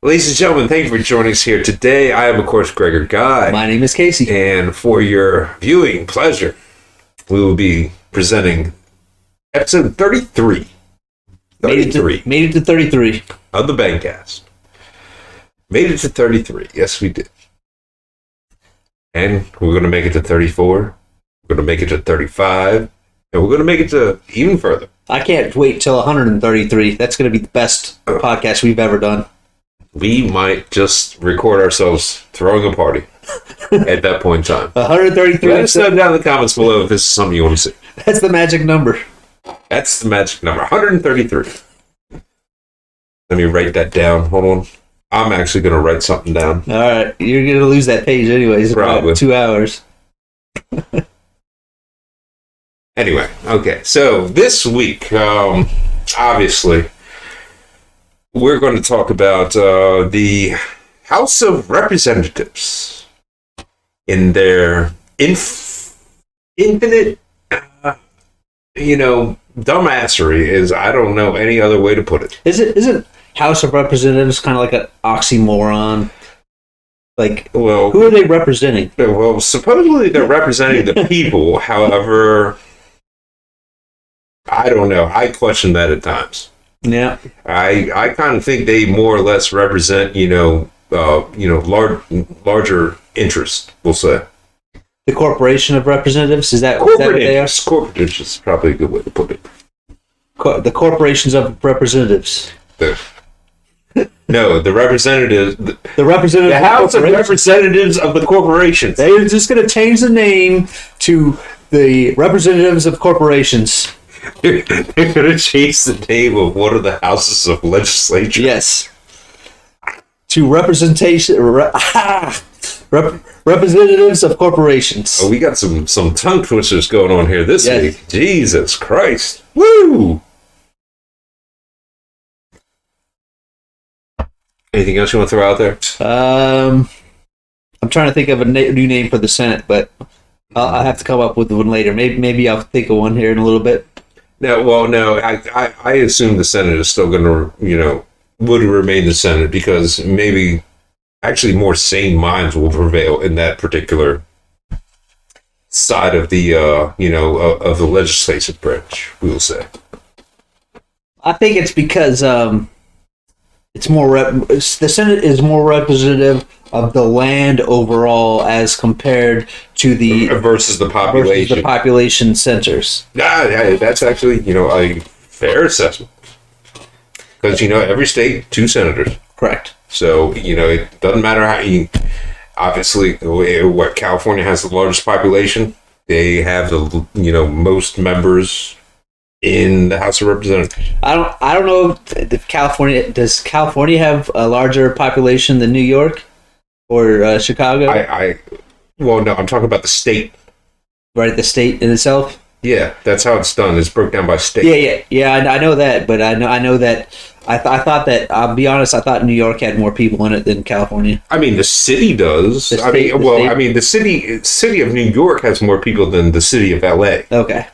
Ladies and gentlemen, thank you for joining us here today. I am, of course, Gregor Guy. My name is Casey. And for your viewing pleasure, we will be presenting episode 33. Made it to 33. Of the Bangcast. Made it to 33. Yes, we did. And we're going to make it to 34. We're going to make it to 35. And we're going to make it to even further. I can't wait till 133. That's going to be the best podcast we've ever done. We might just record ourselves throwing a party at that point in time. 133. Let us know down in the comments below if this is something you want to see. That's the magic number. That's the magic number. 133. Let me write that down. Hold on. I'm actually going to write something down. All right. You're going to lose that page anyways. Probably. About 2 hours. Anyway, okay. So this week, obviously, we're going to talk about the House of Representatives in their infinite, dumbassery is, I don't know any other way to put it. Isn't House of Representatives kind of like an oxymoron? Like, well, who are they representing? Well, supposedly they're representing the people. However, I don't know. I question that at times. Yeah, I kind of think they more or less represent, larger interests. We'll say the Corporation of Representatives. Is that what they are? Corporate interests is probably a good way to put it. The corporations of representatives. No, the representatives. The representatives. The House of Representatives of the corporations. They're just going to change the name to the Representatives of Corporations. They're going to change the name of one of the houses of legislature. Yes. To Representatives of Corporations. Oh, we got some tongue twisters going on here this Yes. week. Jesus Christ. Woo! Anything else you want to throw out there? I'm trying to think of a new name for the Senate, but I'll have to come up with one later. Maybe I'll think of one here in a little bit. No. I assume the Senate is still going to, would remain the Senate because maybe actually more sane minds will prevail in that particular side of the, of the legislative branch, we will say. I think it's because it's more the Senate is more representative of the land overall as compared to the versus the population centers. Yeah, that's actually a fair assessment because every state 2 senators. Correct. So it doesn't matter how you. Obviously, what California has the largest population. They have the most members in the House of Representatives. I don't know if does California have a larger population than New York or Chicago? Well, no, I'm talking about the state. Right, the state in itself. Yeah, that's how it's done. It's broke down by state. Yeah. I know that, but I know that. I thought that. I'll be honest. I thought New York had more people in it than California. I mean, the city does. The city of New York has more people than the city of LA. Okay.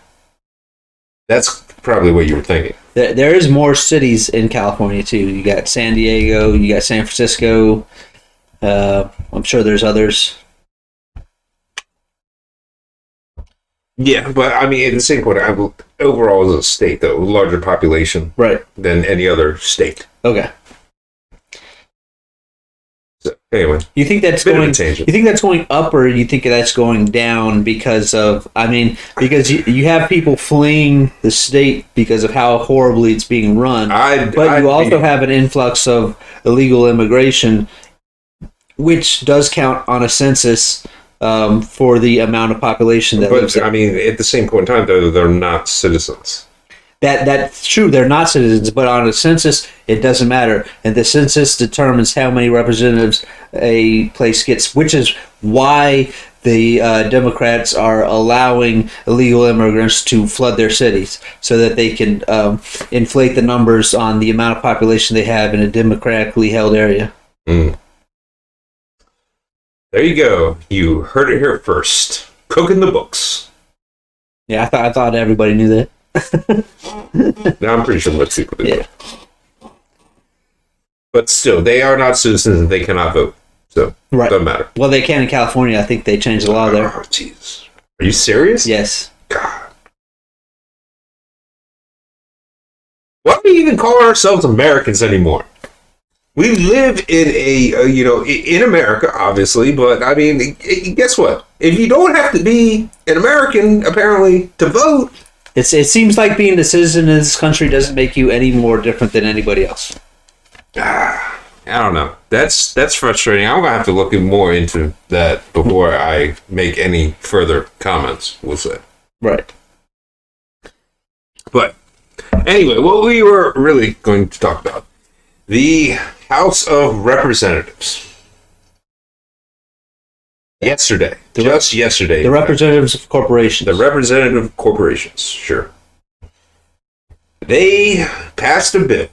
That's probably what you were thinking. There is more cities in California too. You got San Diego, you got San Francisco. I'm sure there's others. Yeah, but I mean, at the same point, overall as a state, though, larger population, right, than any other state. Okay. So anyway, you think that's going up, or you think that's going down because you have people fleeing the state because of how horribly it's being run, but you also have an influx of illegal immigration, which does count on a census. For the amount of population that lives there. I mean, at the same point in time, they're not citizens. That's true. They're not citizens, but on a census, it doesn't matter. And the census determines how many representatives a place gets, which is why the Democrats are allowing illegal immigrants to flood their cities so that they can inflate the numbers on the amount of population they have in a democratically held area. Mm. There you go. You heard it here first. Cooking the books. Yeah, I thought everybody knew that. No, I'm pretty sure most people do. Yeah. But still, they are not citizens and they cannot vote. So, Right. doesn't matter. Well, they can in California. I think they changed the law there. Oh, jeez. Are you serious? Yes. God. Why do we even call ourselves Americans anymore? We live in in America, obviously, but I mean, guess what? If you don't have to be an American, apparently, to vote. It seems like being a citizen in this country doesn't make you any more different than anybody else. I don't know. That's frustrating. I'm gonna have to look more into that before I make any further comments. We'll say. Right. But anyway, what we were really going to talk about, the House of Representatives. Yesterday, just yesterday. The representatives of corporations. The representative corporations, sure. They passed a bill.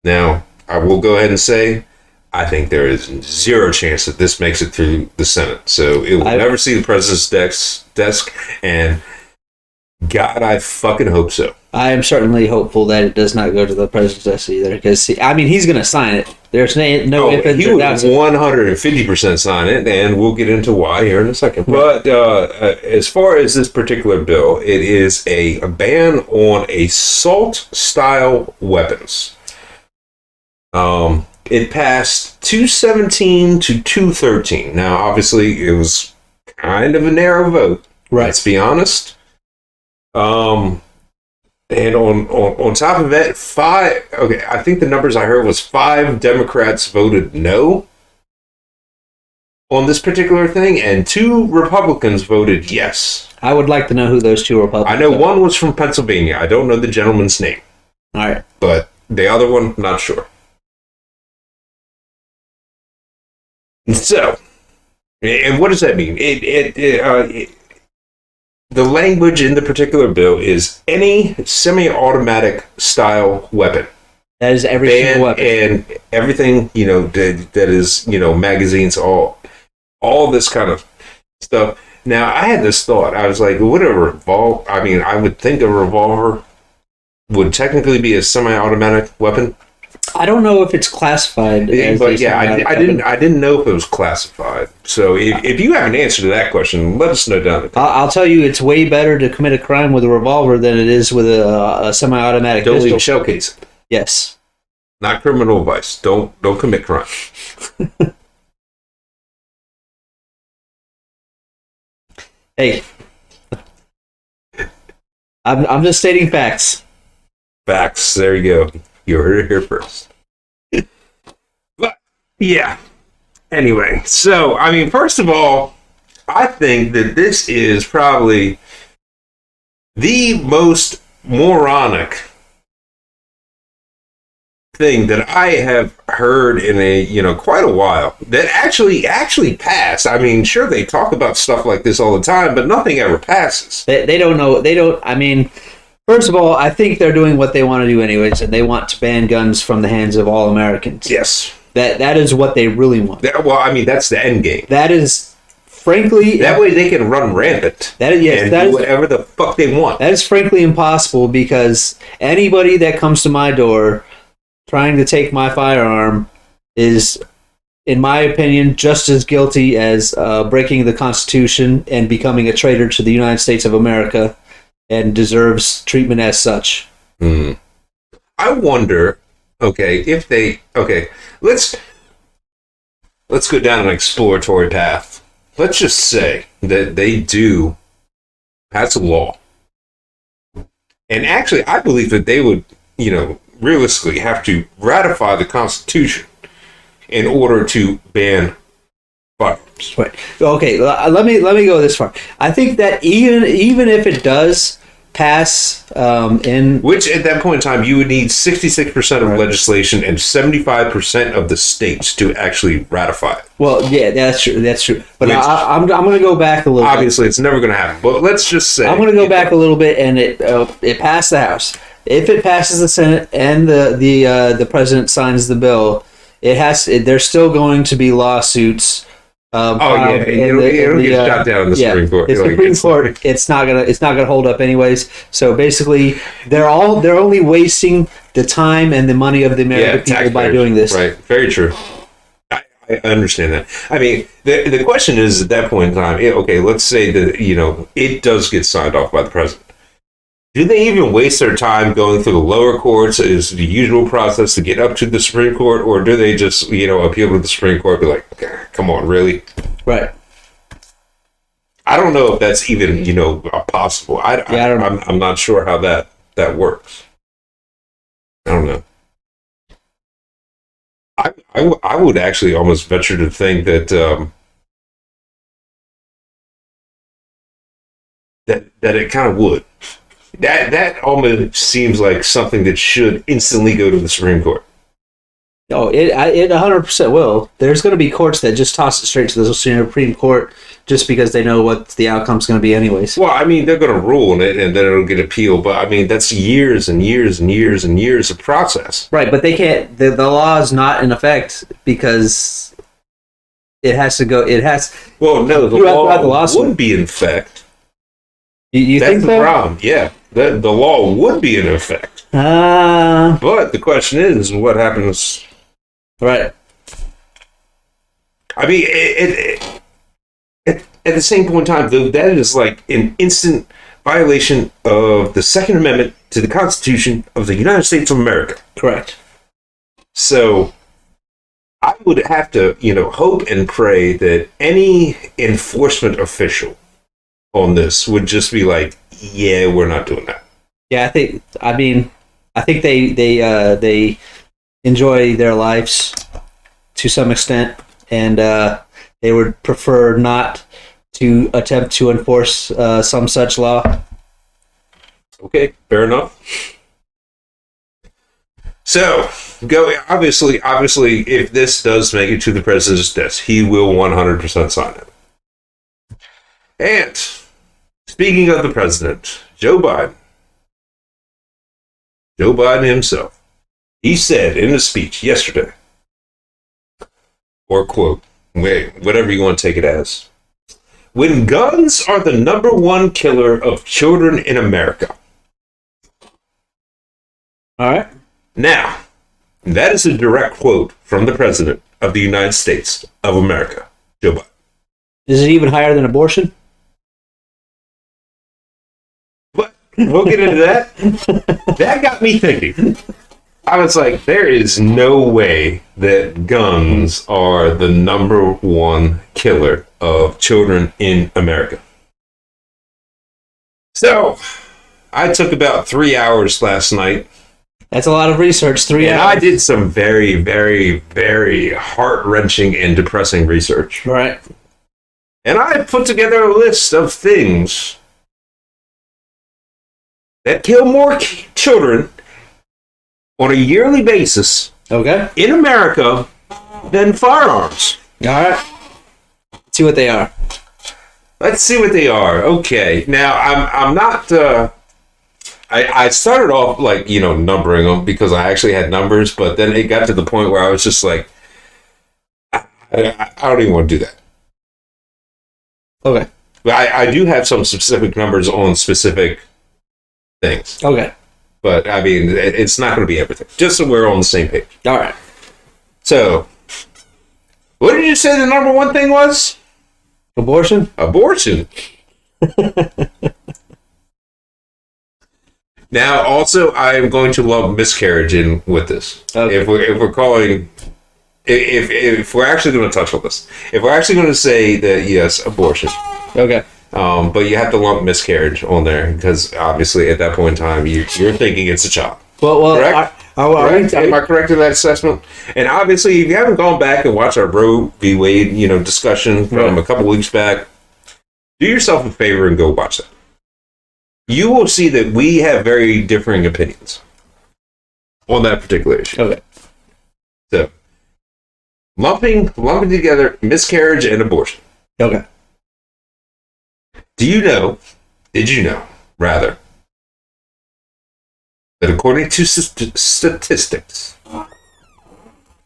Now, I will go ahead and say, I think there is zero chance that this makes it through the Senate. So it will never see the president's desk, and God, I fucking hope so. I am certainly hopeful that it does not go to the president's desk either, because he's going to sign it. There's no ifs he or would doubts. 150% sign it, and we'll get into why here in a second. But as far as this particular bill, it is a ban on assault-style weapons. It passed 217 to 213. Now, obviously, it was kind of a narrow vote. Right. Let's be honest. And on top of it, I think the numbers I heard was 5 Democrats voted no on this particular thing, and 2 Republicans voted yes. I would like to know who those 2 Republicans I know are. one was from Pennsylvania. I don't know the gentleman's name. All right. But the other one, not sure. So, and what does that mean? The language in the particular bill is any semi-automatic style weapon. That is every single weapon. And everything, that is, magazines, all this kind of stuff. Now, I had this thought. I was like, would a revolver, I would think a revolver would technically be a semi-automatic weapon. I don't know if it's classified. But yeah, I didn't know if it was classified. So if you have an answer to that question, let us know down. I'll tell you, it's way better to commit a crime with a revolver than it is with a semi-automatic Don't pistol. leave shell case. Yes. Not criminal advice. Don't commit crime. Hey, I'm just stating facts. Facts. There you go. You heard it here first. But yeah. Anyway, so first of all, I think that this is probably the most moronic thing that I have heard in quite a while that actually passed. Sure, they talk about stuff like this all the time, but nothing ever passes. They don't know. First of all, I think they're doing what they want to do anyways, and they want to ban guns from the hands of all Americans. Yes. That is what they really want. That's the end game. That is, frankly... That way they can run rampant. Do whatever the fuck they want. That is frankly impossible, because anybody that comes to my door trying to take my firearm is, in my opinion, just as guilty as breaking the Constitution and becoming a traitor to the United States of America, and deserves treatment as such. I wonder, let's go down an exploratory path. Let's just say that they do pass a law. And actually, I believe that they would, realistically have to ratify the Constitution in order to ban firearms. Right. Okay, let me go this far. I think that even if it does pass which at that point in time you would need 66% of legislation and 75% of the states to actually ratify it. Well, yeah, that's true. But I'm going to go back a little obviously bit. It's never going to happen, but let's just say I'm going to go back a little bit, and it passed the House. If it passes the Senate and the president signs the bill, there's still going to be lawsuits Oh yeah, filed in it'll, the- in it'll the, get shot down in the yeah, Supreme Court. the Like, Supreme Court, it's not gonna hold up anyways. So basically, they're only wasting the time and the money of the American people by taxpayers. doing this. Right, very true. I understand that. I mean, the question is at that point in time, okay, let's say that it does get signed off by the president. Do they even waste their time going through the lower courts as the usual process to get up to the Supreme Court, or do they just appeal to the Supreme Court? And be like, come on, really? Right. I don't know if that's even possible. I don't know. I'm not sure how that works. I don't know. I would actually almost venture to think that that it kind of would. That almost seems like something that should instantly go to the Supreme Court. Oh, it 100% will. There's going to be courts that just toss it straight to the Supreme Court just because they know what the outcome's going to be anyways. Well, I mean, they're going to rule on it, and then it'll get appealed. But I mean, that's years and years and years and years of process. Right, but they can't. The law is not in effect because it has to go. It has. Well, no, the You have to law have the lawsuit. would be in effect. You That's think the so? problem. Yeah, the law would be in effect. But the question is, what happens? Right. I mean, at the same point in time, though, that is like an instant violation of the Second Amendment to the Constitution of the United States of America. Correct. So I would have to, hope and pray that any enforcement official on this would just be like, yeah, we're not doing that. Yeah, I think they enjoy their lives to some extent, and they would prefer not to attempt to enforce some such law. Okay, fair enough. So, obviously, if this does make it to the president's desk, he will 100% sign it. And speaking of the president, Joe Biden himself, he said in a speech yesterday, or quote, whatever you want to take it as, when guns are the number one killer of children in America. All right. Now, that is a direct quote from the President of the United States of America, Joe Biden. Is it even higher than abortion? But we'll get into that. That got me thinking. I was like, there is no way that guns are the number one killer of children in America. So, I took about 3 hours last night. That's a lot of research. 3 And hours. I did some very, very, very heart-wrenching and depressing research. Right. And I put together a list of things that kill more children on a yearly basis Okay. in America than firearms. All right. Let's see what they are. Let's see what they are. Okay. Now, I'm not... I started off numbering them because I actually had numbers, but then it got to the point where I was just like, I don't even want to do that. Okay. But I do have some specific numbers on specific things. Okay. But I mean, it's not going to be everything. Just so we're on the same page. All right. So, what did you say the number one thing was? Abortion? Abortion. Now, also, I am going to lump miscarriage in with this. Okay. If we're calling, if we're actually going to touch on this, if we're actually going to say that yes, abortion, Okay. but you have to lump miscarriage on there because obviously at that point in time you're thinking it's a child. Well, Correct? Correct? Am I correct in that assessment? And obviously, if you haven't gone back and watched our Roe v. Wade, discussion from a couple weeks back, do yourself a favor and go watch that. You will see that we have very differing opinions on that particular issue. Okay. So, lumping together miscarriage and abortion. Okay. Did you know, rather, that according to statistics,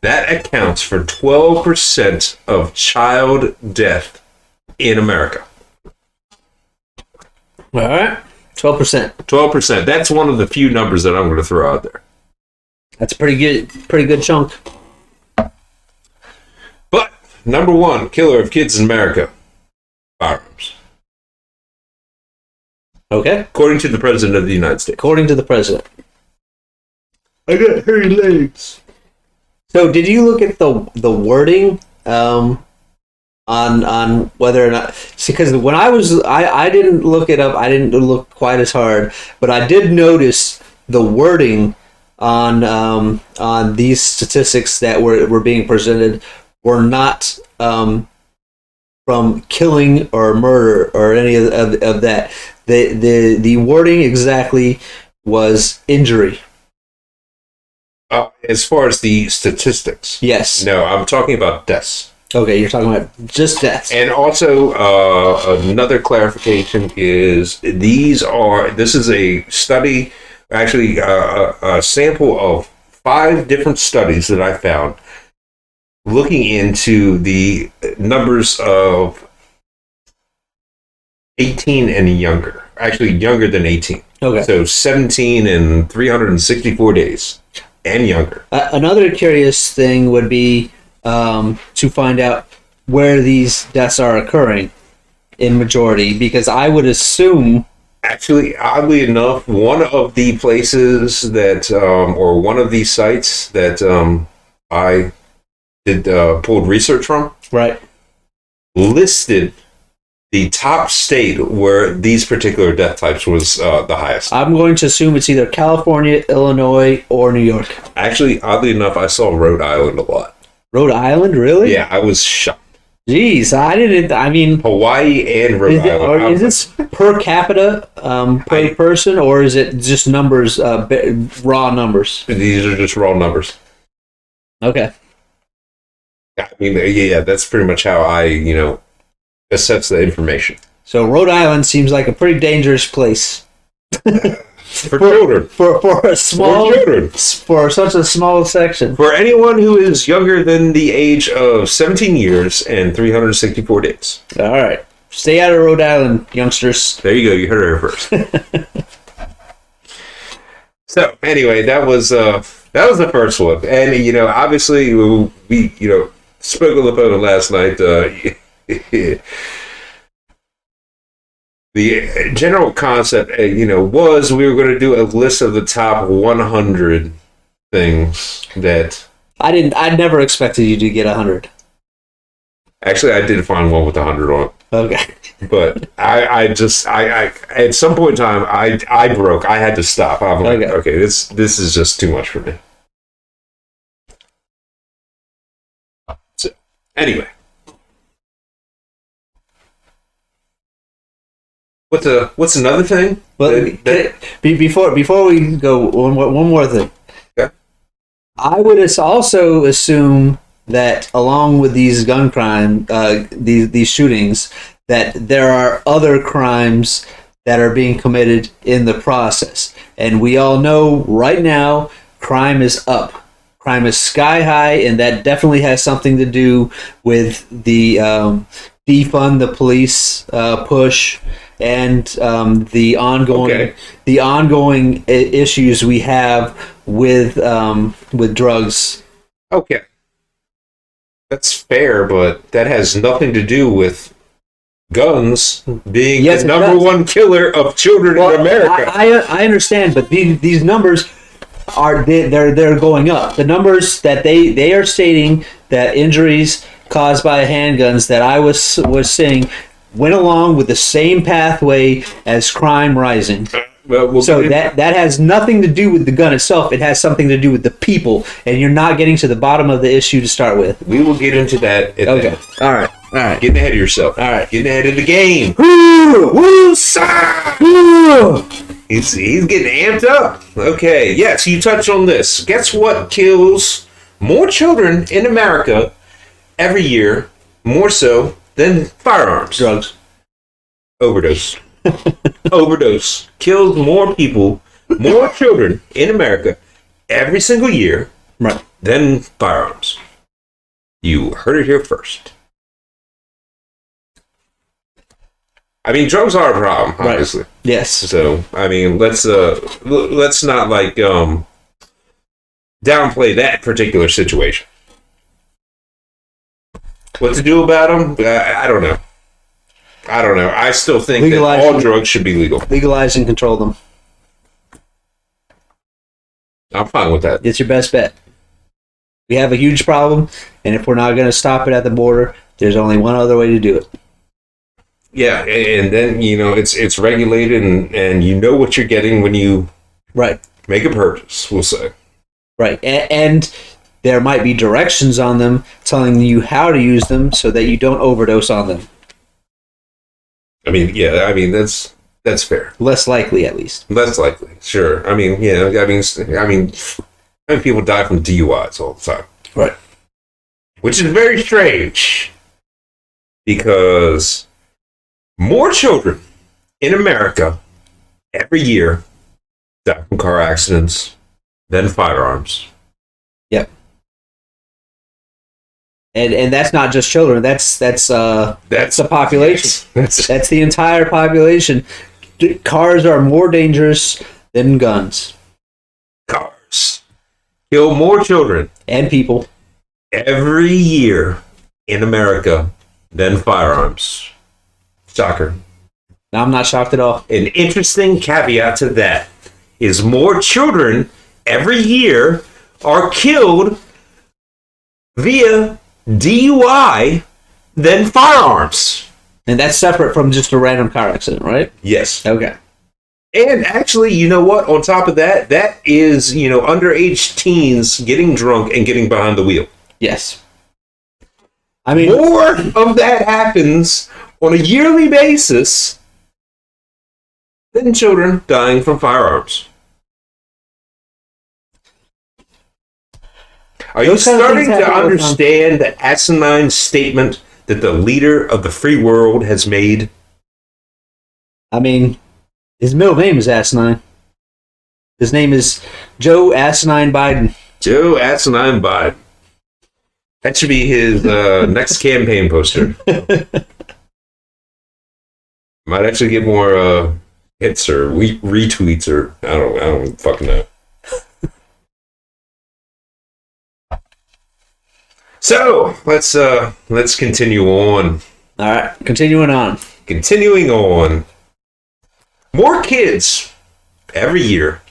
That accounts for 12% of child death in America. All right, 12%. 12%. That's one of the few numbers that I'm going to throw out there. That's a pretty good chunk. But number one killer of kids in America, firearms. Okay, According to the President of the United States. according to the president. I got hairy legs. So, did you look at the wording on whether or not? See, because when I didn't look it up. I didn't look quite as hard, but I did notice the wording on these statistics that were being presented were not from killing or murder or any of that. The wording exactly was injury. As far as the statistics. Yes. No, I'm talking about deaths. Okay, you're talking about just deaths. And also, another clarification is this is a study, actually a sample of 5 different studies that I found looking into the numbers of 18 and younger. Actually, younger than 18. Okay. So 17 and 364 days and younger. Another curious thing would be to find out where these deaths are occurring in majority, because I would assume. Actually, oddly enough, one of the places that, or one of these sites that I did pulled research from, Right. listed the top state where these particular death types was the highest. I'm going to assume it's either California, Illinois, or New York. Actually, oddly enough, I saw Rhode Island a lot. Rhode Island, really? Yeah, I was shocked. Jeez, I didn't. I mean, Hawaii and Rhode Island. is this per capita per person, or is it just numbers, raw numbers? These are just raw numbers. Okay. I mean, yeah, that's pretty much how I, assess the information. So Rhode Island seems like a pretty dangerous place For children. for a small For children. for such a small section. For anyone who is younger than the age of 17 years and 364 days. All right, stay out of Rhode Island, youngsters. There you go. You heard it here first. So anyway, that was the first one, and obviously we spoke on the phone last night. The general concept, was we were going to do a list of the top 100 things that. I never expected you to get 100. Actually, I did find one with 100 on it. Okay. But I at some point in time, I broke. I had to stop. I'm like, okay, this is just too much for me. So, anyway. What's another thing? But before we go, one more thing. Yeah. I would also assume that along with these gun crime, these shootings, that there are other crimes that are being committed in the process. And we all know right now, crime is up. Crime is sky high, and that definitely has something to do with the defund the police push and the ongoing issues we have with drugs. Okay. That's fair, but that has nothing to do with guns being the number one killer of children in America. I understand, but these numbers they're going up. The numbers that they are stating that injuries caused by handguns that I was seeing went along with the same pathway as crime rising. So that has nothing to do with the gun itself. It has something to do with the people, and you're not getting to the bottom of the issue to start with. We will get into that. Okay. All right. Getting ahead of yourself. All right. Getting ahead of the game. Woo, sir! He's getting amped up. Okay. Yes, you touched on this. Guess what kills more children in America every year, more so than firearms? Drugs. Overdose. Overdose kills more people, more children in America every single year, right, then firearms. You heard it here first. I mean, drugs are a problem, Right. obviously. Yes. So, I mean, let's not like downplay that particular situation. What to do about them? I don't know. I still think that all drugs should be legal. Legalize and control them. I'm fine with that. It's your best bet. We have a huge problem, and if we're not going to stop it at the border, there's only one other way to do it. Yeah, and then it's regulated, and you know what you're getting when you Right. make a purchase. We'll say. Right. And there might be directions on them telling you how to use them so that you don't overdose on them. I mean, that's fair. Less likely, at least. Less likely, sure. I mean, how many people die from DUIs all the time? Right. Which is very strange because more children in America every year die from car accidents than firearms. Yep. And that's not just children. That's the population. That's the entire population. Cars are more dangerous than guns. Cars kill more children And people. every year in America than firearms. Shocker. I'm not shocked at all. An interesting caveat to that is more children every year are killed via DUI than firearms. And that's separate from just a random car accident, right? Yes. Okay. And actually, you know what? On top of that, that is, underage teens getting drunk and getting behind the wheel. Yes. I mean, More of that happens on a yearly basis than children dying from firearms. Are you Those kind of starting things to happen all the time. understand the asinine statement that the leader of the free world has made? his middle name is Asinine. His name is Joe Asinine Biden. Joe Asinine Biden. That should be his next campaign poster. Might actually get more hits or retweets or I don't fucking know. So let's continue on. All right, continuing on. Continuing on. More kids every year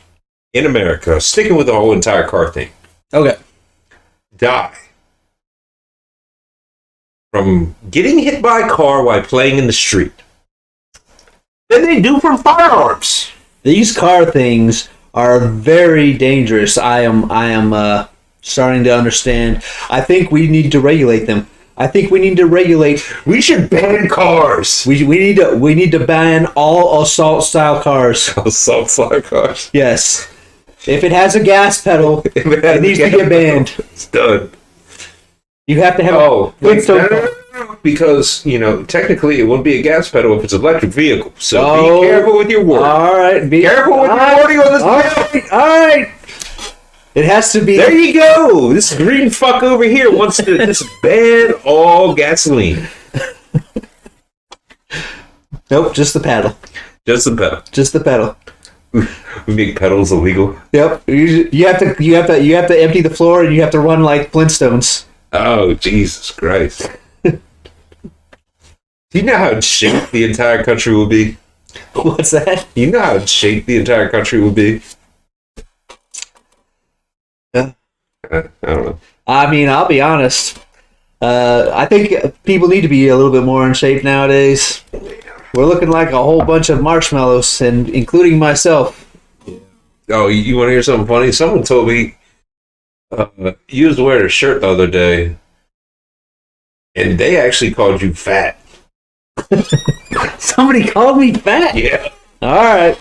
in America, sticking with the whole entire car thing, Okay. die from getting hit by a car while playing in the street than they do from firearms. These car things are very dangerous. I am starting to understand. I think we need to regulate them. I think we need to regulate. We should ban cars. We need to ban all assault style cars. Assault style cars. Yes. If it has a gas pedal, it needs to get banned. It's done. You have to have Oh, a Flintstone car. because technically it wouldn't be a gas pedal if it's an electric vehicle. So Oh. be careful with your wording. All right, be Careful with your wording on this. All right. It has to be. There you go. This green fuck over here wants to just ban all gasoline. Nope, just the pedal. Just the pedal. Just the pedal. We make pedals illegal. Yep. You have to empty the floor and you have to run like Flintstones. Oh, Jesus Christ. Do you know how shaped the entire country will be? What's that? You know how shaped the entire country will be? Yeah. I don't know. I'll be honest. I think people need to be a little bit more in shape nowadays. We're looking like a whole bunch of marshmallows, and including myself. Oh, you want to hear something funny? Someone told me you was wearing a shirt the other day, and they actually called you fat. Somebody called me fat. Yeah. All right.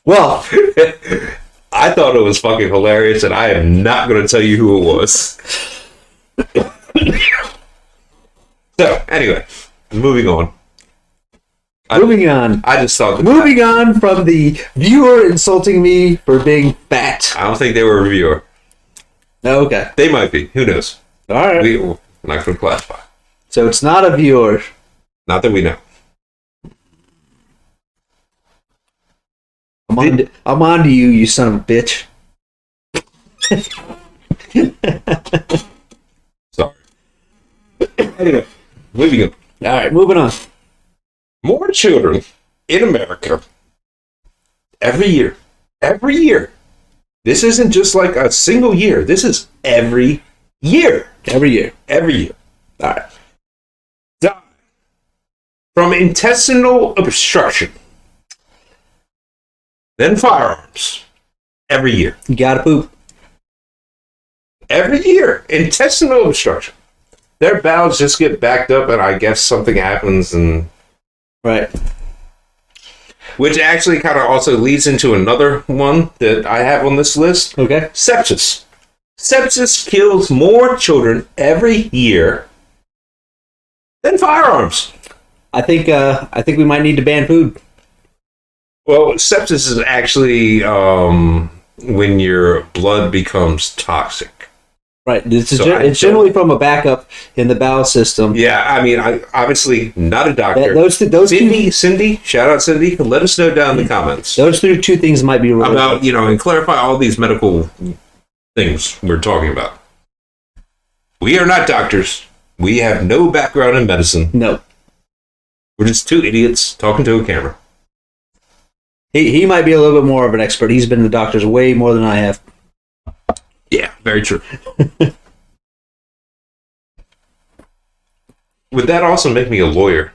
Well, I thought it was fucking hilarious, and I am not going to tell you who it was. So, anyway, moving on. Moving on. I just thought. Moving on from the viewer insulting me for being fat. I don't think they were a reviewer. Okay. They might be. Who knows? All right. We're not going to classify. So it's not a viewer. Not that we know. I'm on to you, you son of a bitch. Sorry. Anyway, moving on. All right, moving on. More children in America every year. Every year. This isn't just like a single year. This is every year. Every year. Every year. All right. Die from intestinal obstruction. Then firearms. Every year. You gotta poop. Every year. Intestinal obstruction. Their bowels just get backed up and I guess something happens and... Right. Which actually kind of also leads into another one that I have on this list. Okay. Sepsis. Sepsis kills more children every year than firearms. I think we might need to ban food. Well, sepsis is actually when your blood becomes toxic. Right. It's So generally from a backup in the bowel system. Yeah, I mean, I obviously not a doctor. Those Cindy, shout out Cindy. Let us know down in the comments Those two things might be related. about and clarify all these medical things we're talking about. We are not doctors. We have no background in medicine. No. We're just two idiots talking to a camera. He might be a little bit more of an expert. He's been to doctors way more than I have. Yeah, very true. Would that also make me a lawyer?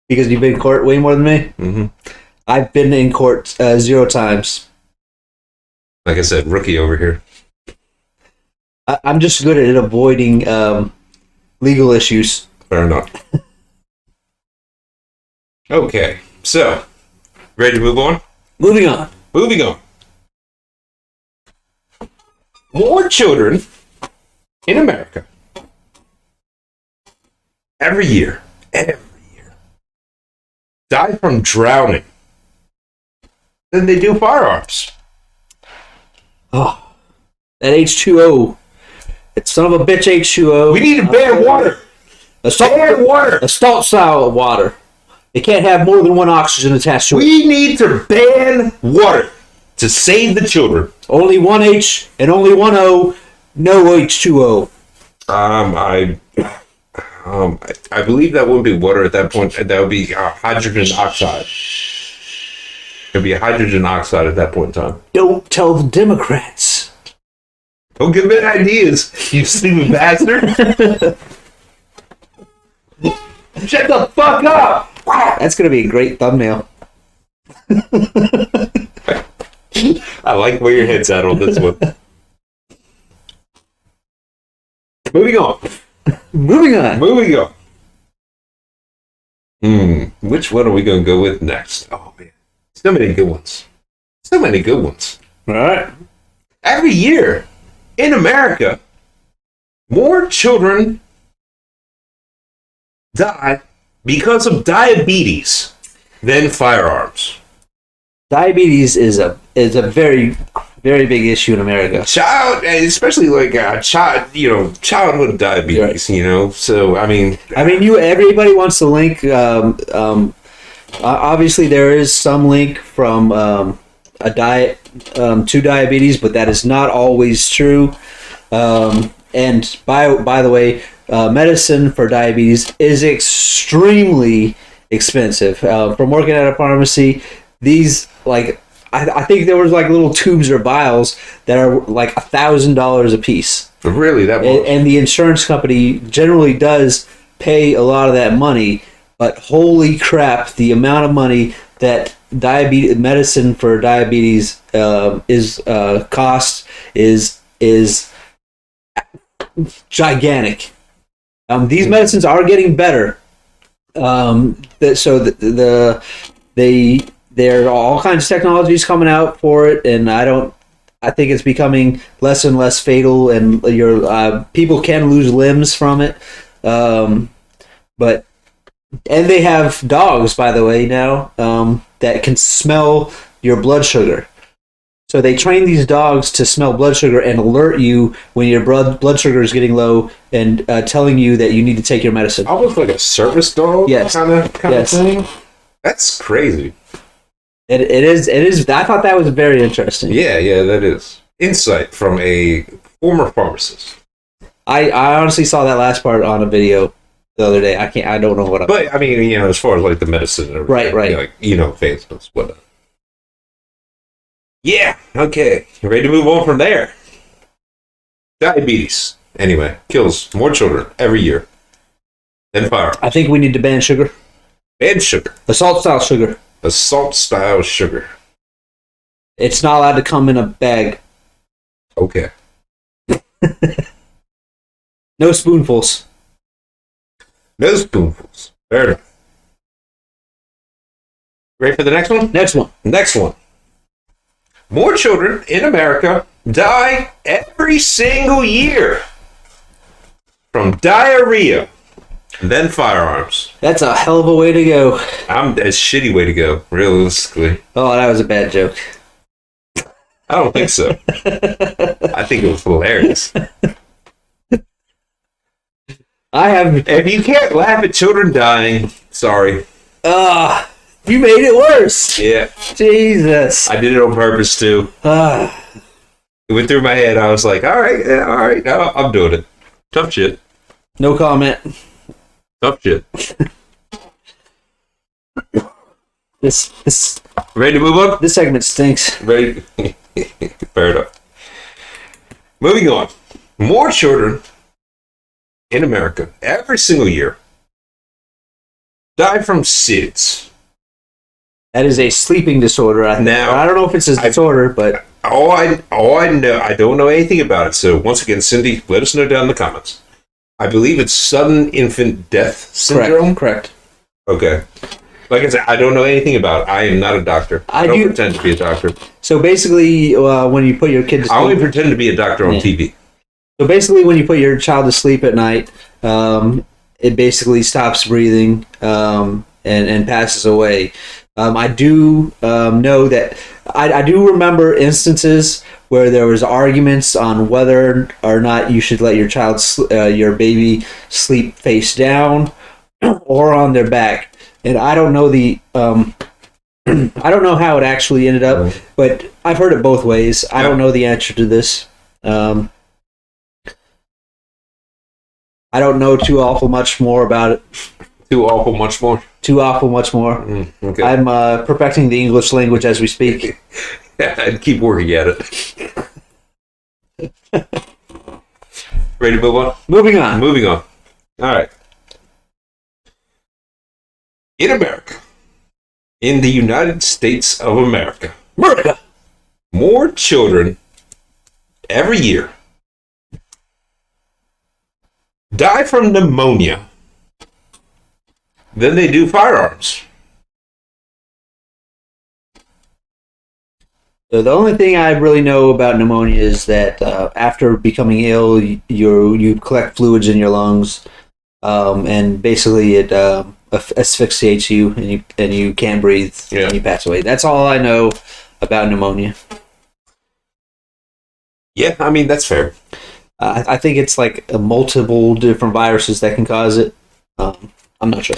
Because you've been in court way more than me? Mm-hmm. I've been in court 0 times. Like I said, rookie over here. I'm just good at avoiding legal issues. Fair enough. Okay, so, ready to move on? Moving on. Moving on. More children in America every year die from drowning than they do firearms. Oh, that H2O. It's son of a bitch H2O. We need to ban water. Ban water. A salt style of water. It can't have more than one oxygen attached to it. We need to ban water to save the children. Only one H and only one O. No H2O. I believe that wouldn't be water at that point. That would be hydrogen oxide. It would be hydrogen oxide at that point in time. Don't tell the Democrats. Don't give me ideas, you stupid bastard. Shut the fuck up. That's going to be a great thumbnail. I like where your head's at on this one. Moving on. Moving on. Moving on. Which one are we going to go with next? Oh, man. So many good ones. So many good ones. All right. Every year in America, more children die because of diabetes than firearms. Diabetes is a very, very big issue in America. Especially like childhood diabetes. Right. So I mean, everybody wants to link. Obviously, there is some link from a diet to diabetes, but that is not always true. And by the way, medicine for diabetes is extremely expensive. From working at a pharmacy, these I think there was like little tubes or vials that are like $1,000 a piece. Really, that much? And the insurance company generally does pay a lot of that money, but holy crap, the amount of money that diabetes medicine for diabetes cost is gigantic. These medicines are getting better. There are all kinds of technologies coming out for it, and I think it's becoming less and less fatal, and your people can lose limbs from it. But And they have dogs, by the way, now that can smell your blood sugar. So they train these dogs to smell blood sugar and alert you when your blood sugar is getting low and telling you that you need to take your medicine. Almost like a service dog Yes. kind of Yes. thing. That's crazy. It is. I thought that was very interesting. Yeah, that is. Insight from a former pharmacist. I honestly saw that last part on a video the other day. I don't know what I'm... But, I mean, as far as like the medicine and everything, Right. like, advancements, whatnot. Yeah, okay. You ready to move on from there? Diabetes, anyway, kills more children every year than firearms. I think we need to ban sugar. And sugar. Assault style sugar. Assault style sugar. It's not allowed to come in a bag. Okay. No spoonfuls. No spoonfuls. Fair enough. Ready for the next one? Next one. Next one. More children in America die every single year from diarrhea than firearms. That's a hell of a way to go. A shitty way to go, realistically. Oh, that was a bad joke. I don't think so. I think it was hilarious. If you can't laugh at children dying, sorry. You made it worse. Yeah, Jesus. I did it on purpose too. It went through my head. I was like, all right, no, I'm doing it. Tough shit. No comment. Tough shit. This Ready to move on? this segment stinks. Ready? Fair enough. Moving on. More children in America every single year die from SIDS. That is a sleeping disorder. I think. Now, I don't know if it's a disorder, but All I know, I don't know anything about it. So once again, Cindy, let us know down in the comments. I believe it's sudden infant death syndrome. correct. Okay. Like I said, I don't know anything about it. I am not a doctor. I don't pretend to be a doctor. So basically, when you put your kid to I only sleep, pretend to be a doctor on TV. so basically, when you put your child to sleep at night, it basically stops breathing and passes away. I do know that I do remember instances where there was arguments on whether or not you should let your baby sleep face down or on their back, and I don't know I don't know how it actually ended up, but I've heard it both ways. I don't know the answer to this. I don't know too awful much more about it. Too awful much more. Too awful much more. Okay. I'm perfecting the English language as we speak. Yeah, I'd keep working at it. Ready to move on? Moving on. Moving on. All right. In America, in the United States of America, more children every year die from pneumonia than they do firearms. So the only thing I really know about pneumonia is that after becoming ill, you collect fluids in your lungs, and basically it asphyxiates you, and you can't breathe, and you pass away. That's all I know about pneumonia. Yeah, I mean, that's fair. I think it's like multiple different viruses that can cause it. I'm not sure.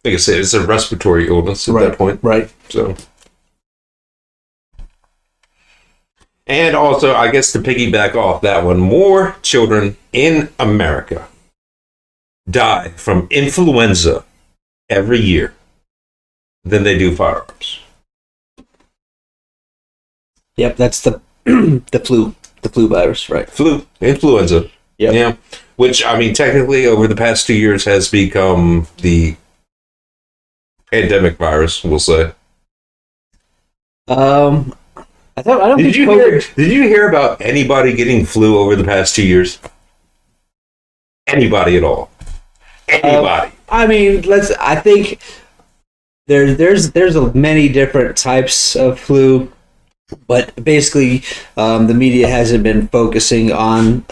Like I said, it's a respiratory illness at that point. Right. So, and also, I guess to piggyback off that one, more children in America die from influenza every year than they do firearms. Yep, that's the the flu virus, right? Influenza. Yep. Yeah. Which, I mean, technically, over the past 2 years has become the pandemic virus, we'll say. I don't Did think you COVID. hear about anybody getting flu over the past 2 years? Anybody at all? Anybody? I mean, I think there's many different types of flu, but basically, the media hasn't been focusing on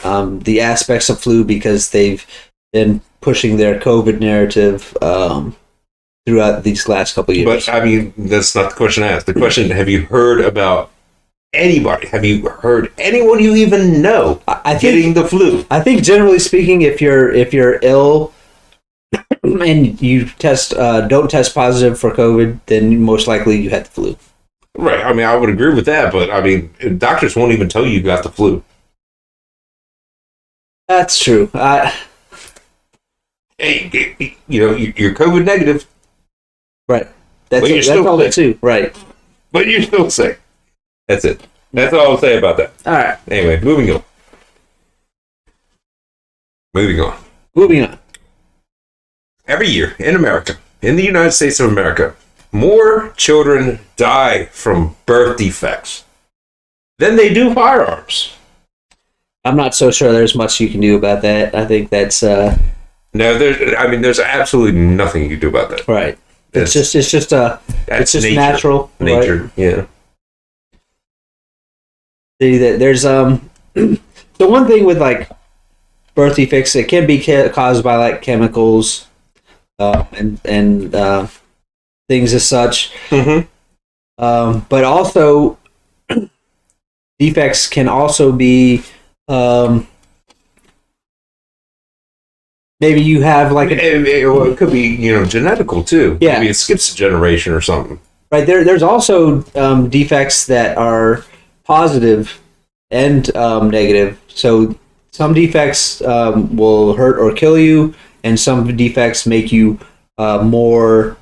the aspects of flu because they've been pushing their COVID narrative throughout these last couple of years. But I mean, that's not the question I asked. The question: have you heard about anybody? Have you heard anyone you even know I think getting the flu? I think generally speaking, if you're ill and you don't test positive for COVID, then most likely you had the flu. Right. I mean, I would agree with that, but I mean, doctors won't even tell you got the flu. That's true. Hey, you're COVID negative, Right. That's But you're that's still all sick. it too. Right. but you're still sick. That's it. That's all I'll say about that. All right. Anyway, moving on. Moving on. Moving on. Every year in America, in the United States of America, more children die from birth defects than they do firearms. I'm not so sure there's much you can do about that. I think that's No, there's absolutely nothing you can do about that. right. It's That's- just That's nature. natural. right? Nature, yeah. There's the one thing with like birth defects, it can be caused by like chemicals and things as such. Mm-hmm. But also defects can also be maybe you have like It could be, genetical too. Yeah. Maybe it skips a generation or something. right there's also defects that are positive and negative. So some defects will hurt or kill you, and some defects make you more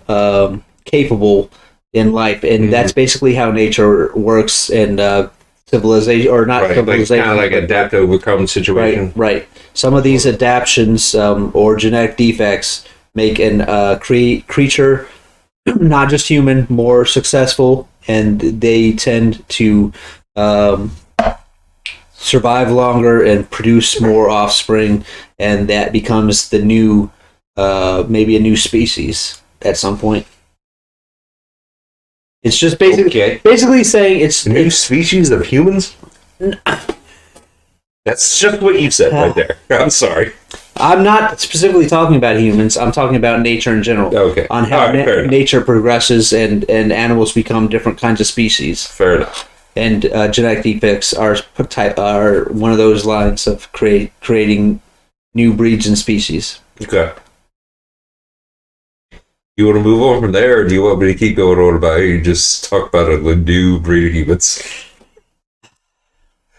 capable in life, and that's basically how nature works. And civilization, or not Right. Like, civilization, kind of like adapt to overcome situation. right. Some of these adaptions or genetic defects make an creature, not just human, more successful, and they tend to survive longer and produce more offspring, and that becomes the new, maybe a new species at some point. It's just basically saying it's New species of humans? That's just what you said right there. I'm sorry. I'm not specifically talking about humans. I'm talking about nature in general. Okay. On how All right, fair enough. nature progresses and animals become different kinds of species. Fair enough. And genetic defects are one of those lines of creating new breeds and species. Okay. You want to move on from there, or do you want me to keep going on about it? You just talk about a new breed of humans.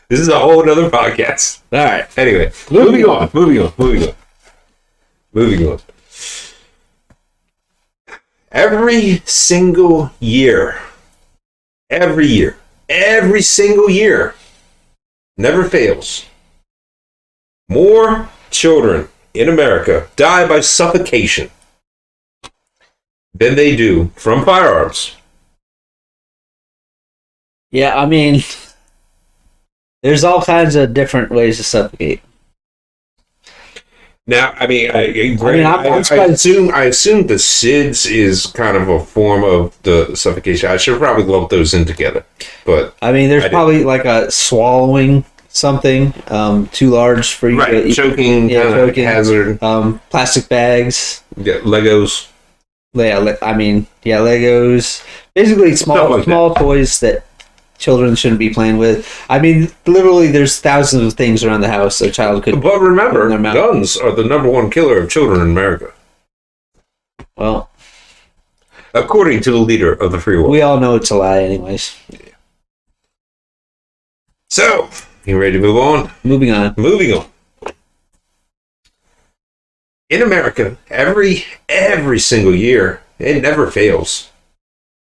This is a whole other podcast. All right. Anyway, moving on. Every single year, every single year, never fails. More children in America die by suffocation than they do from firearms. Yeah, I mean, there's all kinds of different ways to suffocate. Now, I mean, I I'm surprised- assume the SIDS is kind of a form of the suffocation. I should probably lump those in together, but I mean, there's I probably like a swallowing something too large for you to eat. choking, Yeah, kind of choking. hazard. Plastic bags. Yeah, Legos. Legos. Basically, Stuff like small toys that children shouldn't be playing with. I mean, literally, there's thousands of things around the house a child could. But remember, in their mouth. guns are the number one killer of children in America, Well, according to the leader of the free world. we all know it's a lie, anyways. So, you ready to move on? Moving on. Moving on. In America, every single year, it never fails.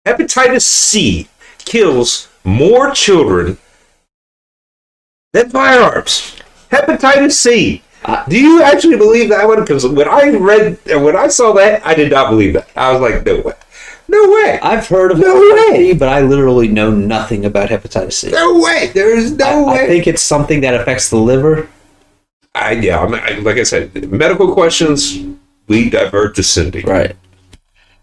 Hepatitis C kills more children than firearms. Hepatitis C. Do you actually believe that one? Because when I saw that, I did not believe that. I was like, no way. No way. I've heard of No hepatitis way. C, but I literally know nothing about hepatitis C. No way. There is no way. I think it's something that affects the liver. Like I said, medical questions, we divert to Cindy. Right.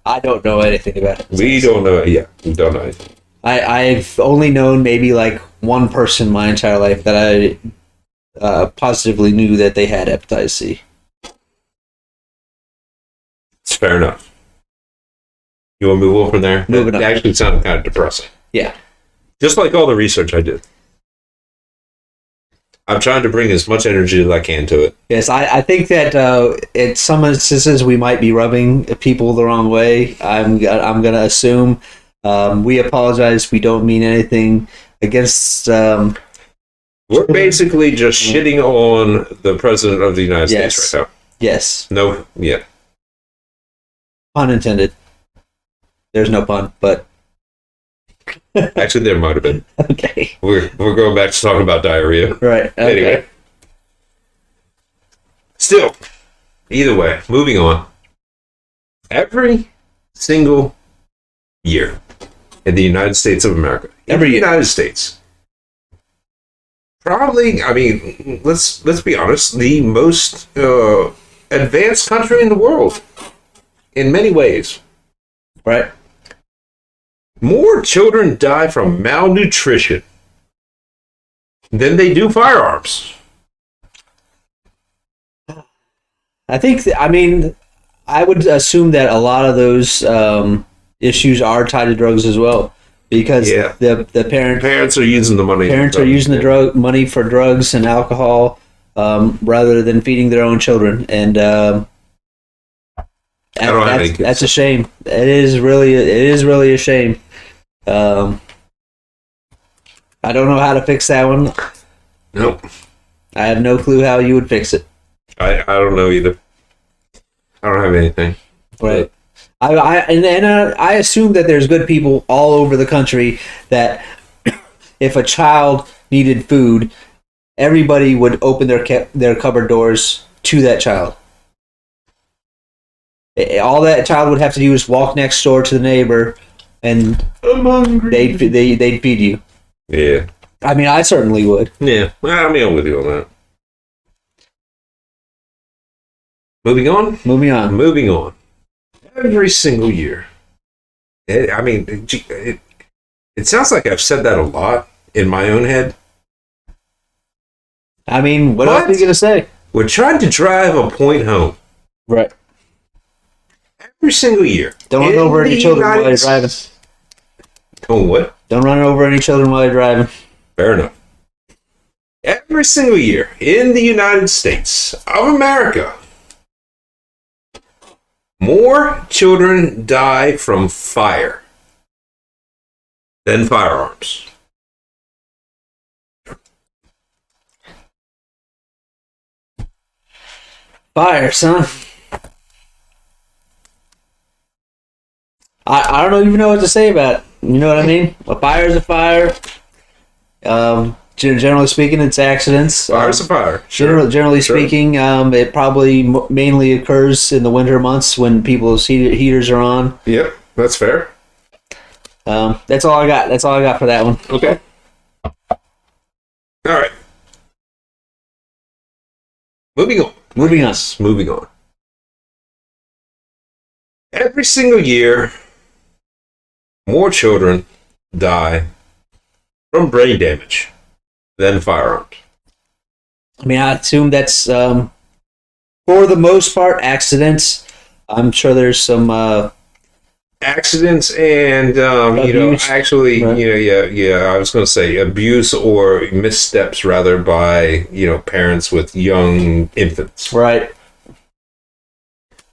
I don't know anything about it. We don't know. Yeah, we don't know anything. I've only known maybe like one person my entire life that I positively knew that they had hepatitis C. Fair enough. You want to move on from there? Moving That on. actually sounded kind of depressing. Yeah. Just like all the research I did. I'm trying to bring as much energy as I can to it. Yes, I think that in some instances we might be rubbing people the wrong way. I'm going to assume. We apologize. We don't mean anything against. We're basically just shitting on the president of the United Yes. States right now. Yes, No, yeah. pun intended. There's no pun, but Actually, there might have been. okay. We're going back to talking about diarrhea. Right. Okay. Anyway. Still, either way, moving on. Every single year in the United States of America, Every year. United States, probably, I mean, let's be honest, the most advanced country in the world in many ways. Right. More children die from malnutrition than they do firearms. I think. I mean, I would assume that a lot of those issues are tied to drugs as well, because Yeah. the Parents are using the money. parents are using the drug money for drugs and alcohol rather than feeding their own children, and I don't have any kids. that's a shame. It is really a shame. I don't know how to fix that one. Nope. I have no clue how you would fix it. I don't know either. I don't have anything. Right. I assume that there's good people all over the country that if a child needed food, everybody would open their cupboard doors to that child. All that child would have to do is walk next door to the neighbor, and I'm hungry. they'd feed you. Yeah. I mean, I certainly would. Yeah. Well, I mean, I'm with you on that. Moving on. Moving on. Moving on. Every single year. It sounds like I've said that a lot in my own head. I mean, what What? else are you gonna say? We're trying to drive a point home Right. every single year. Don't run In over any the children while United you're driving. Oh, what? Don't run over any children while you're driving. Fair enough. Every single year in the United States of America, more children die from fire than firearms. Fire, son. I don't even know what to say about it. You know what I mean? A fire is a fire. Generally speaking, it's accidents. Fire's a fire. Sure. Generally Sure. speaking, it probably mainly occurs in the winter months when people's heaters are on. Yep, that's fair. That's all I got. That's all I got for that one. Okay. All right. Moving on. Moving on. Moving on. Every single year, more children die from brain damage than firearms. I mean, I assume that's for the most part accidents. I'm sure there's some. Accidents and Abuse. actually, Right. I was going to say abuse or missteps rather by parents with young infants. Right.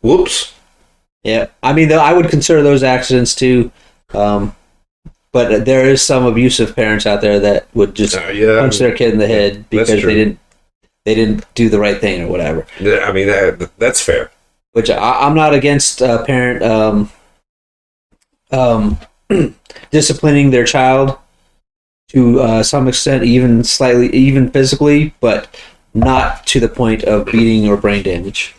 Whoops. Yeah, I mean, I would consider those accidents too, but there is some abusive parents out there that would just punch their kid in the head because That's true. they didn't do the right thing or whatever. I mean that's fair. Which I'm not against a parent disciplining their child to some extent, even physically, but not to the point of beating or brain damage.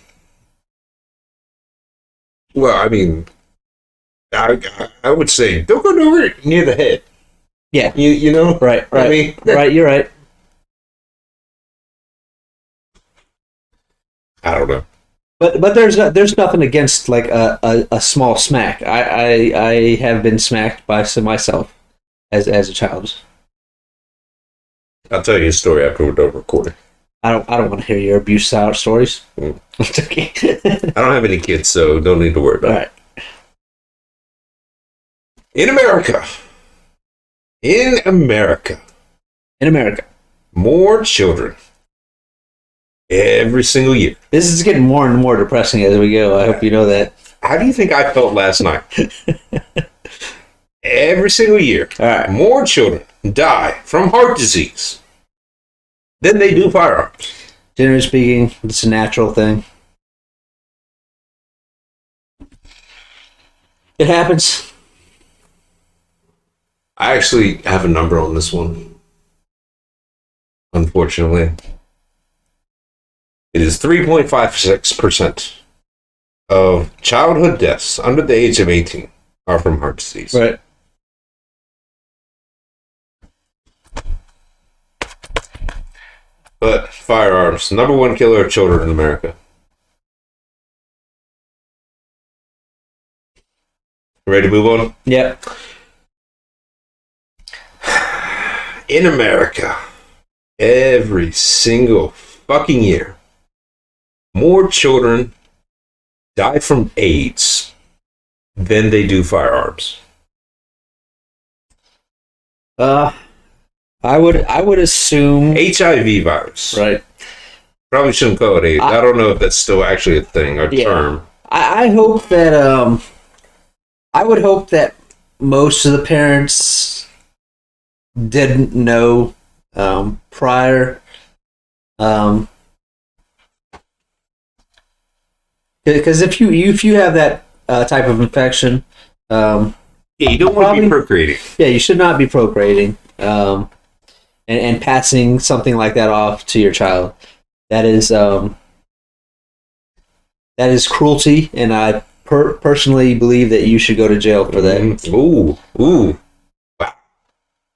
Well, I mean, I would say don't go nowhere near the head. Yeah. You know. Right. I mean, Right. You're right. I don't know. But there's nothing against like a small smack. I have been smacked by myself as a child. I'll tell you a story after we're done recording. I don't want to hear your abuse stories. It's okay. I don't have any kids, so don't need to worry about All it. right. In America, In America, more children every single year. this is getting more and more depressing as we go. I hope you know that. How do you think I felt last night? Every single year, All right. more children die from heart disease than they do firearms. Generally speaking, it's a natural thing. It happens. I actually have a number on this one. Unfortunately, it is 3.56% of childhood deaths under the age of 18 are from heart disease. Right. But firearms, number one killer of children in America. Ready to move on? Yep. In America, every single fucking year, more children die from AIDS than they do firearms. I would assume. HIV virus. Right. Probably shouldn't call it AIDS. I don't know if that's still actually a thing or Yeah. term. I hope that I would hope that most of the parents didn't know prior, because if you have that type of infection, Yeah, you don't want to be procreating. yeah, you should not be procreating, and passing something like that off to your child. That is cruelty, and I personally believe that you should go to jail for that. Ooh. Wow.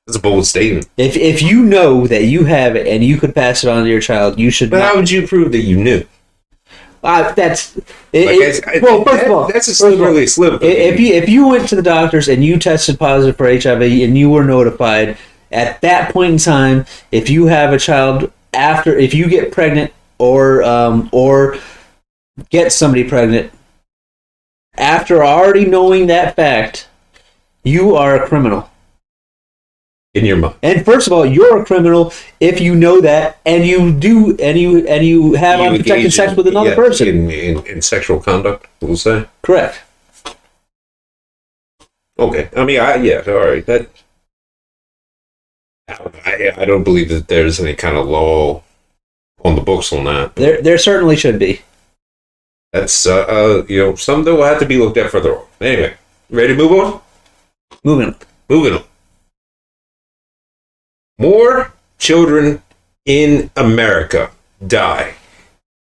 That's a bold statement. If you know that you have it and you could pass it on to your child, you should But not. how would you prove that you knew? That's Well, first of all, that's a slippery slope. if you went to the doctors and you tested positive for HIV and you were notified at that point in time, if you have a child if you get pregnant or get somebody pregnant after already knowing that fact, you are a criminal. In your mind. And first of all, you're a criminal if you know that and you have unprotected sex with another person. In sexual conduct, we'll say. Correct. Okay. I mean, all right. That I don't believe that there's any kind of law on the books on that. There certainly should be. That's something that will have to be looked at further on. Anyway, ready to move on? Moving on. More children in America die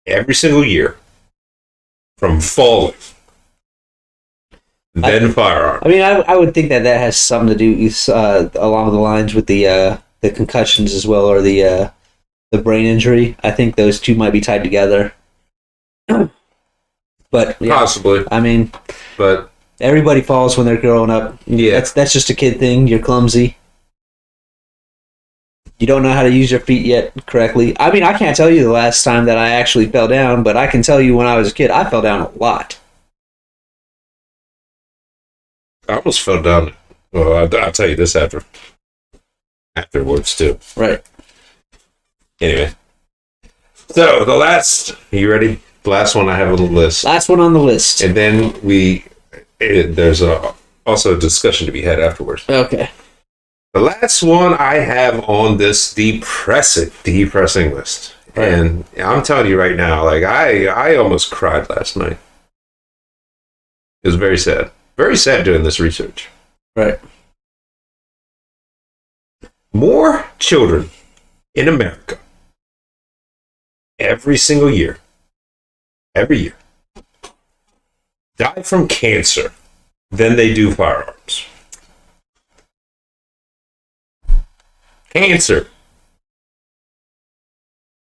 every single year from falling than firearms. I mean, I would think that has something to do along the lines with the concussions as well, or the brain injury. I think those two might be tied together. But yeah, Possibly. I mean, But everybody falls when they're growing up. yeah. That's just a kid thing. You're clumsy. You don't know how to use your feet yet correctly. I mean, I can't tell you the last time that I actually fell down, but I can tell you when I was a kid, I fell down a lot. I almost fell down. Well, I'll tell you this afterwards too. Right. Anyway, so you ready? The last one I have on the list, Last one on the list. and then there's also a discussion to be had afterwards. Okay. The last one I have on this depressing list, Right. and I'm telling you right now, like I almost cried last night. It was very sad doing this research. Right. More children in America every single year, die from cancer than they do firearms. Cancer.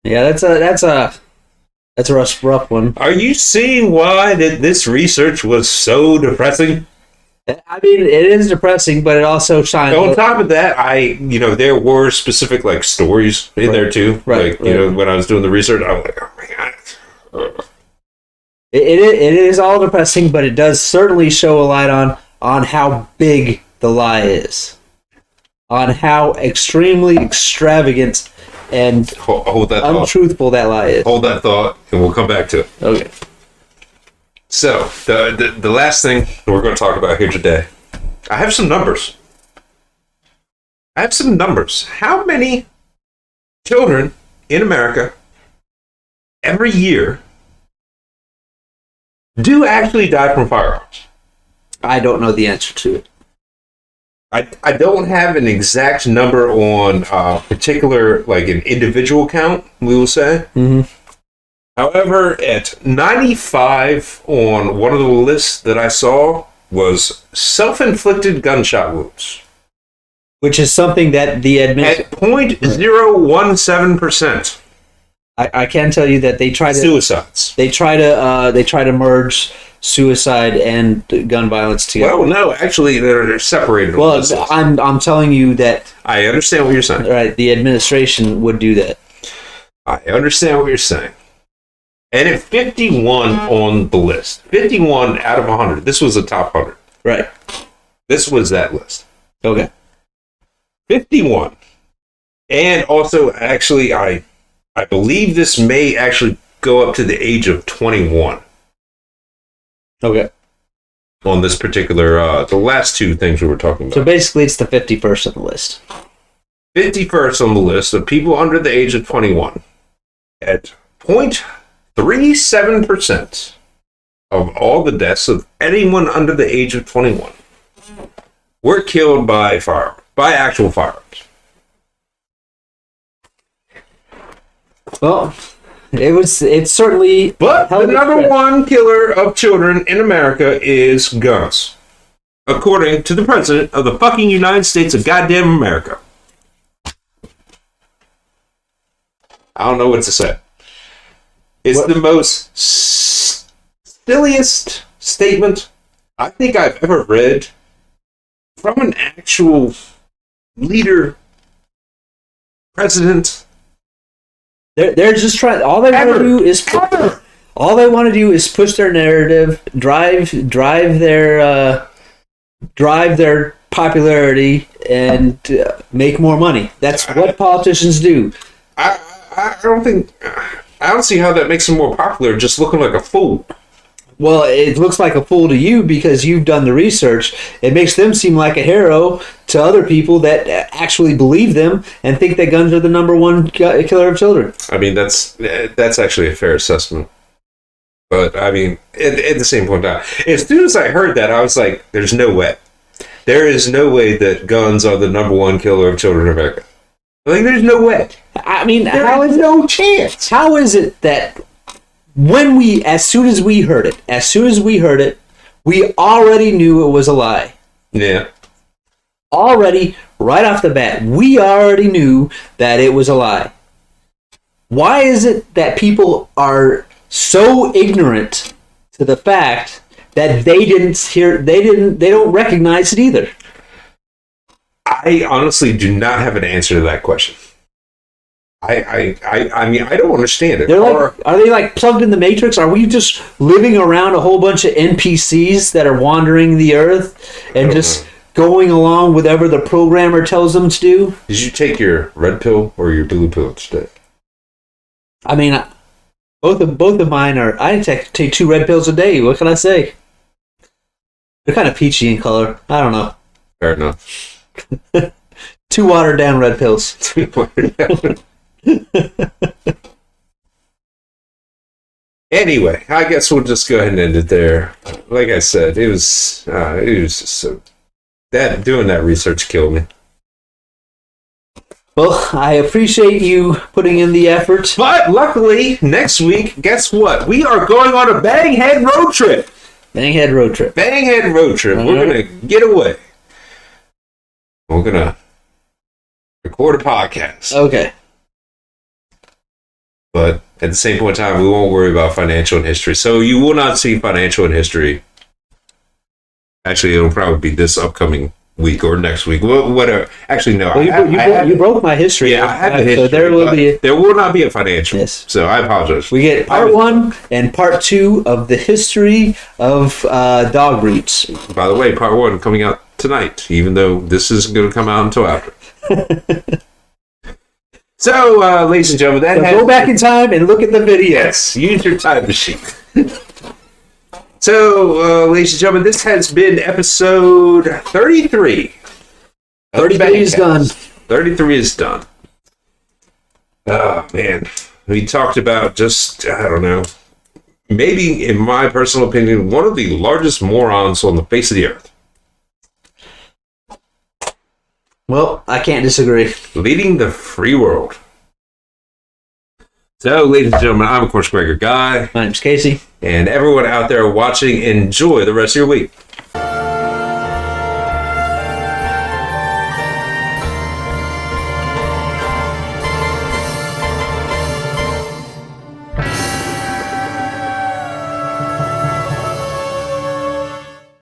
Yeah, that's a rough one. Are you seeing why that this research was so depressing? I mean, it is depressing, but it also shines. On top of that, there were specific like stories in there too. Right, Like, when I was doing the research, I was like, oh my god. It is all depressing, but it does certainly show a light on how big the lie is, on how extremely extravagant and Hold that thought. untruthful that lie is. Hold that thought, and we'll come back to it. Okay. So the last thing we're going to talk about here today, I have some numbers. How many children in America every year do actually die from firearms? I don't know the answer to it. I don't have an exact number on particular, like an individual count, we will say. Mm-hmm. However, at 95 on one of the lists that I saw was self-inflicted gunshot wounds. Which is something that the At 0.017%. I can tell you that they try to Suicides. they try to merge suicide and gun violence together. Well, no, actually, they're separated. Well, I'm telling you that I understand what you're saying. right, the administration would do that. I understand what you're saying. And at 51 on the list, 51 out of 100, this was the top 100. Right. This was that list. Okay. 51. And also, actually, I believe this may actually go up to the age of 21 Okay. on this particular, the last two things we were talking So about. basically, it's the 51st on the list. 51st on the list of people under the age of 21 at 0.37% of all the deaths of anyone under the age of 21 were killed by actual firearms. Well, it's certainly But the held its number breath. one killer of children in America is guns, according to the president of the fucking United States of goddamn America. I don't know what to say. It's the most silliest statement I think I've ever read from an actual leader, president. They're just trying. All they want to do is push their narrative, drive their popularity, and make more money. That's what politicians do. I don't see how that makes him more popular. Just looking like a fool. Well, it looks like a fool to you because you've done the research. It makes them seem like a hero to other people that actually believe them and think that guns are the number one killer of children. I mean, that's actually a fair assessment. But I mean, at the same point, as soon as I heard that, I was like, "There's no way. There is no way that guns are the number one killer of children in America. Like, there's no way. I mean, There is no chance." How is it that as soon as we heard it, we already knew it was a lie. Yeah. Already, right off the bat, we already knew that it was a lie. Why is it that people are so ignorant to the fact that they don't recognize it either? I honestly do not have an answer to that question. I mean, I don't understand it. Are they like plugged in the Matrix? Are we just living around a whole bunch of NPCs that are wandering the earth and just going along with whatever the programmer tells them to do? Did you take your red pill or your blue pill today? I mean, both of mine are. I take 2 red pills a day. What can I say? They're kind of peachy in color. I don't know. Fair enough. 2 watered down red pills. Anyway, I guess we'll just go ahead and end it there. Like I said, it was just so doing that research killed me. Well, I appreciate you putting in the effort. But luckily, next week, guess what? We are going on a Banghead road trip. Banghead road trip. Banghead road trip. All We're right. gonna get away. We're gonna record a podcast. Okay. But at the same point in time, we won't worry about financial and history. So you will not see financial and history Actually, it'll probably be this upcoming week or next week. Whatever. Actually, no. Well, you broke my history. Yeah, I have a history. So there will but be. there will not be a financial. Yes. So I apologize. We get part 1 and part 2 of the history of dog breeds. By the way, part 1 coming out tonight, even though this isn't going to come out until after. So, ladies and gentlemen, that So go back in time and look at the video. Yes, use your time machine. So, ladies and gentlemen, this has been episode 33. 33 is done. 33 is done. Oh, man. We talked about just, I don't know, maybe, in my personal opinion, one of the largest morons on the face of the earth. Well, I can't disagree. Leading the free world. So, ladies and gentlemen, I'm, of course, Gregor Guy. My name's Casey. And everyone out there watching, enjoy the rest of your week.